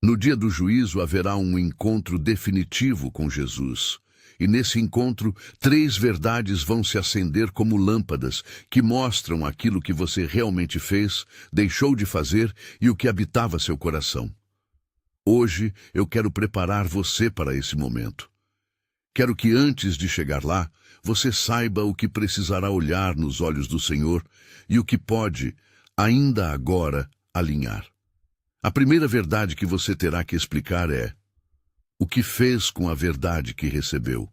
No dia do juízo haverá um encontro definitivo com Jesus. E nesse encontro, 3 verdades vão se acender como lâmpadas que mostram aquilo que você realmente fez, deixou de fazer e o que habitava seu coração. Hoje eu quero preparar você para esse momento. Quero que antes de chegar lá, você saiba o que precisará olhar nos olhos do Senhor e o que pode, ainda agora, alinhar. A primeira verdade que você terá que explicar é o que fez com a verdade que recebeu.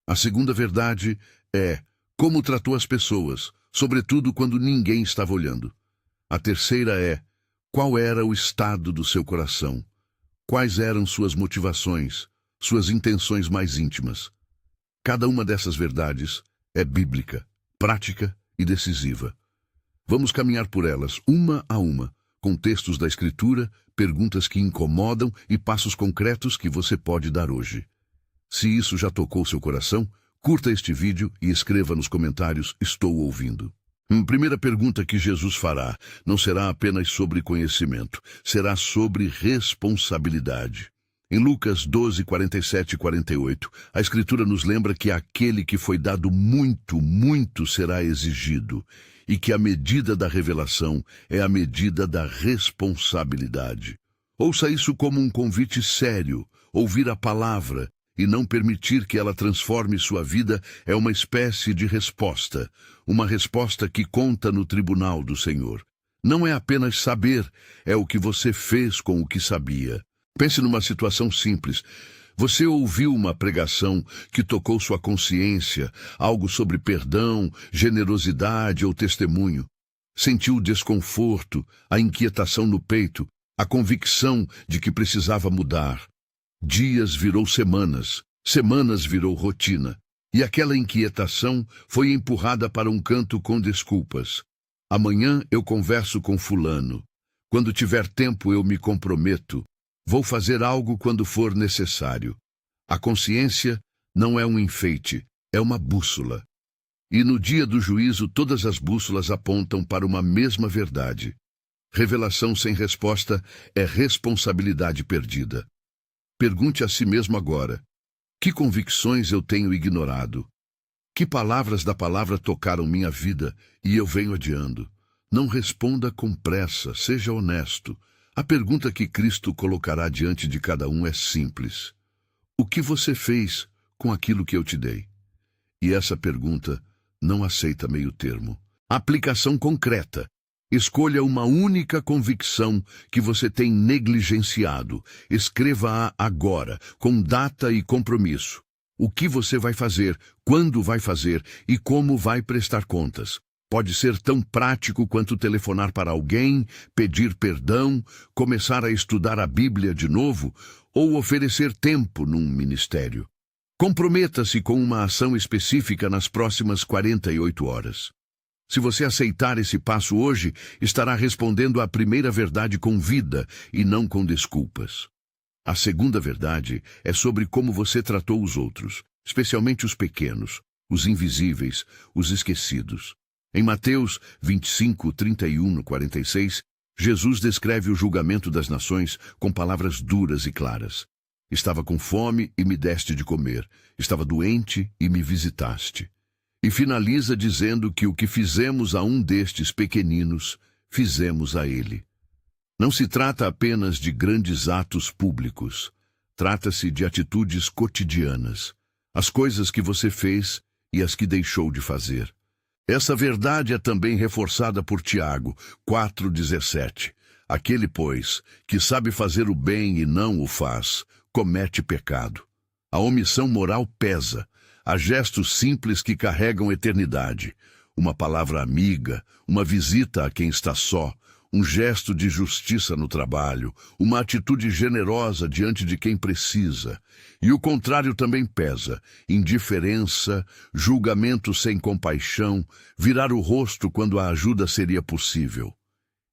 A segunda verdade é como tratou as pessoas, sobretudo quando ninguém estava olhando. A terceira é qual era o estado do seu coração, quais eram suas motivações, suas intenções mais íntimas. Cada uma dessas verdades é bíblica, prática e decisiva. Vamos caminhar por elas, uma a uma, com textos da Escritura, perguntas que incomodam e passos concretos que você pode dar hoje. Se isso já tocou seu coração, curta este vídeo e escreva nos comentários "Estou ouvindo". Primeira pergunta que Jesus fará não será apenas sobre conhecimento, será sobre responsabilidade. Em Lucas 12, 47 e 48, a Escritura nos lembra que aquele que foi dado muito, muito será exigido, e que a medida da revelação é a medida da responsabilidade. Ouça isso como um convite sério. Ouvir a palavra e não permitir que ela transforme sua vida é uma espécie de resposta, uma resposta que conta no tribunal do Senhor. Não é apenas saber, é o que você fez com o que sabia. Pense numa situação simples. Você ouviu uma pregação que tocou sua consciência, algo sobre perdão, generosidade ou testemunho. Sentiu o desconforto, a inquietação no peito, a convicção de que precisava mudar. Dias virou semanas, semanas virou rotina, e aquela inquietação foi empurrada para um canto com desculpas. Amanhã eu converso com fulano. Quando tiver tempo eu me comprometo. Vou fazer algo quando for necessário. A consciência não é um enfeite, é uma bússola. E no dia do juízo todas as bússolas apontam para uma mesma verdade. Revelação sem resposta é responsabilidade perdida. Pergunte a si mesmo agora: que convicções eu tenho ignorado? Que palavras da palavra tocaram minha vida e eu venho adiando? Não responda com pressa, seja honesto. A pergunta que Cristo colocará diante de cada um é simples: o que você fez com aquilo que eu te dei? E essa pergunta não aceita meio termo. Aplicação concreta. Escolha uma única convicção que você tem negligenciado. Escreva-a agora, com data e compromisso. O que você vai fazer, quando vai fazer e como vai prestar contas. Pode ser tão prático quanto telefonar para alguém, pedir perdão, começar a estudar a Bíblia de novo ou oferecer tempo num ministério. Comprometa-se com uma ação específica nas próximas 48 horas. Se você aceitar esse passo hoje, estará respondendo à primeira verdade com vida e não com desculpas. A segunda verdade é sobre como você tratou os outros, especialmente os pequenos, os invisíveis, os esquecidos. Em Mateus 25, 31, 46, Jesus descreve o julgamento das nações com palavras duras e claras. Estava com fome e me deste de comer. Estava doente e me visitaste. E finaliza dizendo que o que fizemos a um destes pequeninos, fizemos a ele. Não se trata apenas de grandes atos públicos. Trata-se de atitudes cotidianas. As coisas que você fez e as que deixou de fazer. Essa verdade é também reforçada por Tiago 4,17. Aquele, pois, que sabe fazer o bem e não o faz, comete pecado. A omissão moral pesa. Há gestos simples que carregam eternidade. Uma palavra amiga, uma visita a quem está só, um gesto de justiça no trabalho, uma atitude generosa diante de quem precisa. E o contrário também pesa: indiferença, julgamento sem compaixão, virar o rosto quando a ajuda seria possível.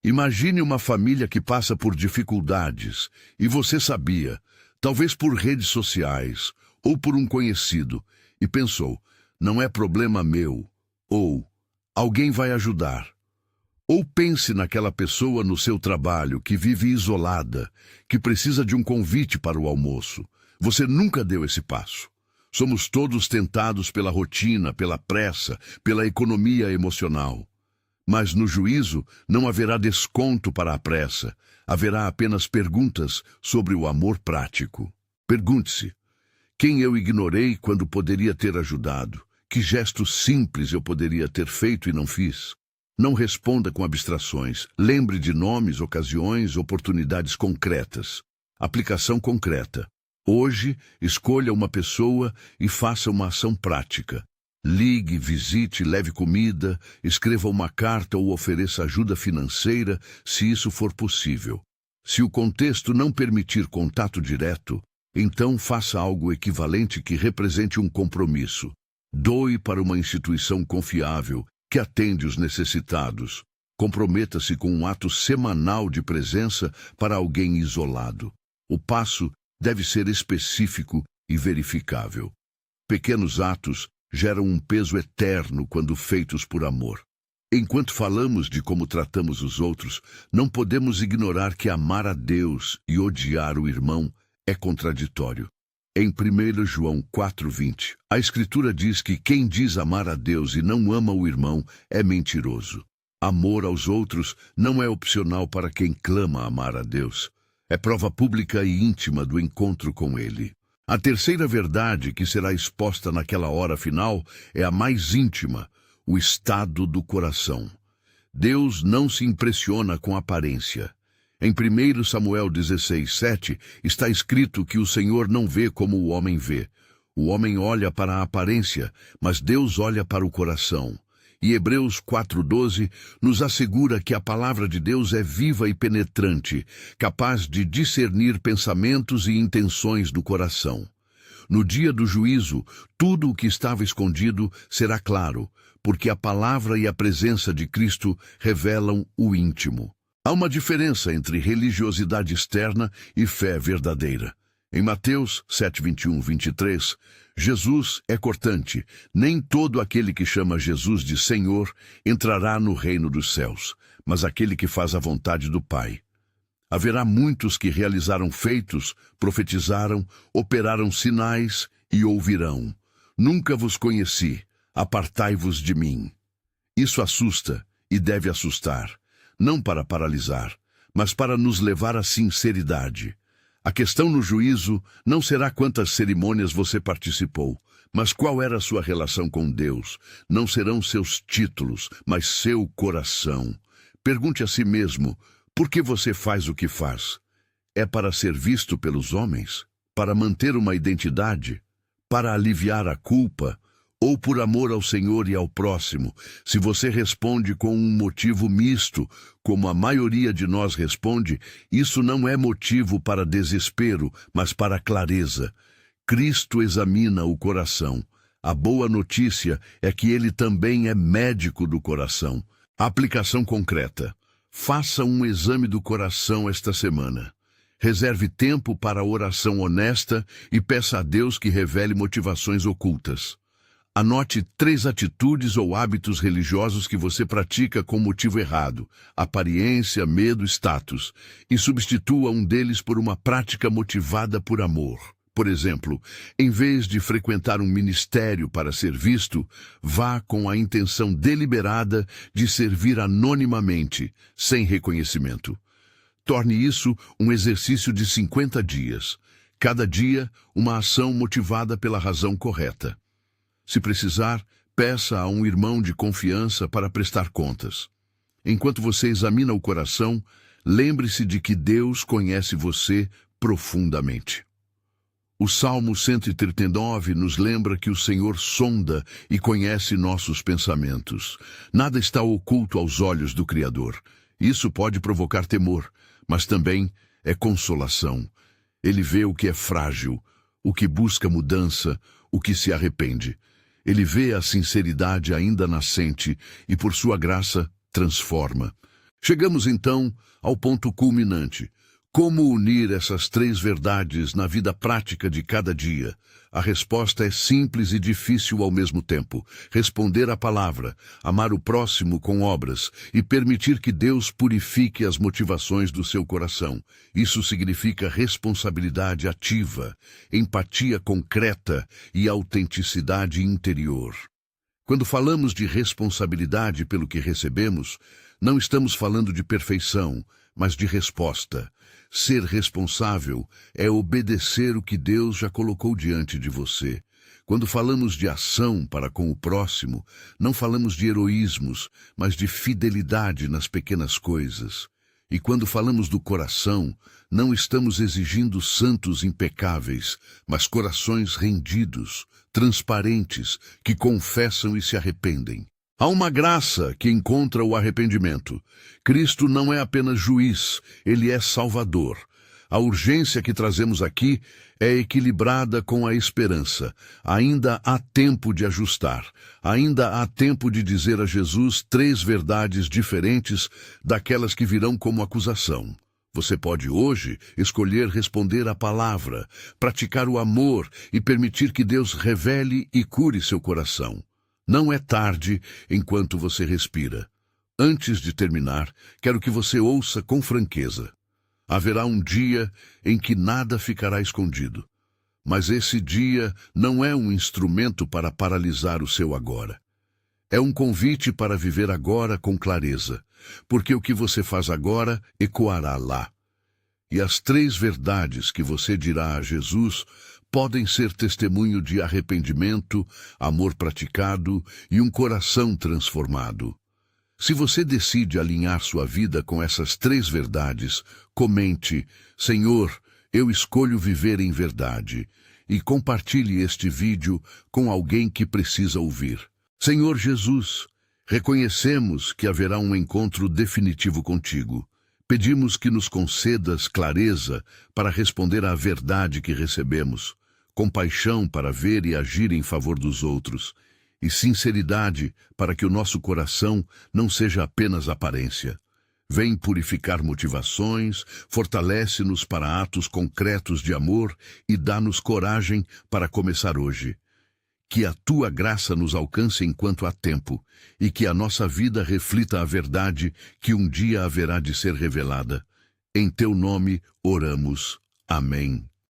Imagine uma família que passa por dificuldades, e você sabia, talvez por redes sociais ou por um conhecido, e pensou: não é problema meu, ou alguém vai ajudar. Ou pense naquela pessoa no seu trabalho que vive isolada, que precisa de um convite para o almoço. Você nunca deu esse passo. Somos todos tentados pela rotina, pela pressa, pela economia emocional. Mas no juízo não haverá desconto para a pressa. Haverá apenas perguntas sobre o amor prático. Pergunte-se: quem eu ignorei quando poderia ter ajudado? Que gesto simples eu poderia ter feito e não fiz? Não responda com abstrações. Lembre de nomes, ocasiões, oportunidades concretas. Aplicação concreta. Hoje, escolha uma pessoa e faça uma ação prática. Ligue, visite, leve comida, escreva uma carta ou ofereça ajuda financeira, se isso for possível. Se o contexto não permitir contato direto, então faça algo equivalente que represente um compromisso. Doe para uma instituição confiável que atende os necessitados. Comprometa-se com um ato semanal de presença para alguém isolado. O passo deve ser específico e verificável. Pequenos atos geram um peso eterno quando feitos por amor. Enquanto falamos de como tratamos os outros, não podemos ignorar que amar a Deus e odiar o irmão é contraditório. Em 1 João 4:20, a Escritura diz que quem diz amar a Deus e não ama o irmão é mentiroso. Amor aos outros não é opcional para quem clama amar a Deus. É prova pública e íntima do encontro com Ele. A terceira verdade que será exposta naquela hora final é a mais íntima, o estado do coração. Deus não se impressiona com aparência. Em 1 Samuel 16:7 está escrito que o Senhor não vê como o homem vê. O homem olha para a aparência, mas Deus olha para o coração. E Hebreus 4:12 nos assegura que a palavra de Deus é viva e penetrante, capaz de discernir pensamentos e intenções do coração. No dia do juízo, tudo o que estava escondido será claro, porque a palavra e a presença de Cristo revelam o íntimo. Há uma diferença entre religiosidade externa e fé verdadeira. Em Mateus 7:21-23, Jesus é cortante. Nem todo aquele que chama Jesus de Senhor entrará no reino dos céus, mas aquele que faz a vontade do Pai. Haverá muitos que realizaram feitos, profetizaram, operaram sinais e ouvirão: nunca vos conheci, apartai-vos de mim. Isso assusta e deve assustar, não para paralisar, mas para nos levar à sinceridade. A questão no juízo não será quantas cerimônias você participou, mas qual era a sua relação com Deus. Não serão seus títulos, mas seu coração. Pergunte a si mesmo: por que você faz o que faz? É para ser visto pelos homens? Para manter uma identidade? Para aliviar a culpa? Ou por amor ao Senhor e ao próximo? Se você responde com um motivo misto, como a maioria de nós responde, isso não é motivo para desespero, mas para clareza. Cristo examina o coração. A boa notícia é que Ele também é médico do coração. Aplicação concreta. Faça um exame do coração esta semana. Reserve tempo para a oração honesta e peça a Deus que revele motivações ocultas. Anote 3 atitudes ou hábitos religiosos que você pratica com motivo errado, aparência, medo, status, e substitua um deles por uma prática motivada por amor. Por exemplo, em vez de frequentar um ministério para ser visto, vá com a intenção deliberada de servir anonimamente, sem reconhecimento. Torne isso um exercício de 50 dias. Cada dia, uma ação motivada pela razão correta. Se precisar, peça a um irmão de confiança para prestar contas. Enquanto você examina o coração, lembre-se de que Deus conhece você profundamente. O Salmo 139 nos lembra que o Senhor sonda e conhece nossos pensamentos. Nada está oculto aos olhos do Criador. Isso pode provocar temor, mas também é consolação. Ele vê o que é frágil, o que busca mudança, o que se arrepende. Ele vê a sinceridade ainda nascente e, por sua graça, transforma. Chegamos, então, ao ponto culminante. Como unir essas três verdades na vida prática de cada dia? A resposta é simples e difícil ao mesmo tempo. Responder à palavra, amar o próximo com obras e permitir que Deus purifique as motivações do seu coração. Isso significa responsabilidade ativa, empatia concreta e autenticidade interior. Quando falamos de responsabilidade pelo que recebemos, não estamos falando de perfeição, mas de resposta. Ser responsável é obedecer o que Deus já colocou diante de você. Quando falamos de ação para com o próximo, não falamos de heroísmos, mas de fidelidade nas pequenas coisas. E quando falamos do coração, não estamos exigindo santos impecáveis, mas corações rendidos, transparentes, que confessam e se arrependem. Há uma graça que encontra o arrependimento. Cristo não é apenas juiz, ele é salvador. A urgência que trazemos aqui é equilibrada com a esperança. Ainda há tempo de ajustar. Ainda há tempo de dizer a Jesus três verdades diferentes daquelas que virão como acusação. Você pode hoje escolher responder à palavra, praticar o amor e permitir que Deus revele e cure seu coração. Não é tarde enquanto você respira. Antes de terminar, quero que você ouça com franqueza. Haverá um dia em que nada ficará escondido. Mas esse dia não é um instrumento para paralisar o seu agora. É um convite para viver agora com clareza, porque o que você faz agora ecoará lá. E as três verdades que você dirá a Jesus podem ser testemunho de arrependimento, amor praticado e um coração transformado. Se você decide alinhar sua vida com essas três verdades, comente: Senhor, eu escolho viver em verdade, e compartilhe este vídeo com alguém que precisa ouvir. Senhor Jesus, reconhecemos que haverá um encontro definitivo contigo. Pedimos que nos concedas clareza para responder à verdade que recebemos, compaixão para ver e agir em favor dos outros, e sinceridade para que o nosso coração não seja apenas aparência. Vem purificar motivações, fortalece-nos para atos concretos de amor e dá-nos coragem para começar hoje. Que a tua graça nos alcance enquanto há tempo, e que a nossa vida reflita a verdade que um dia haverá de ser revelada. Em teu nome oramos. Amém.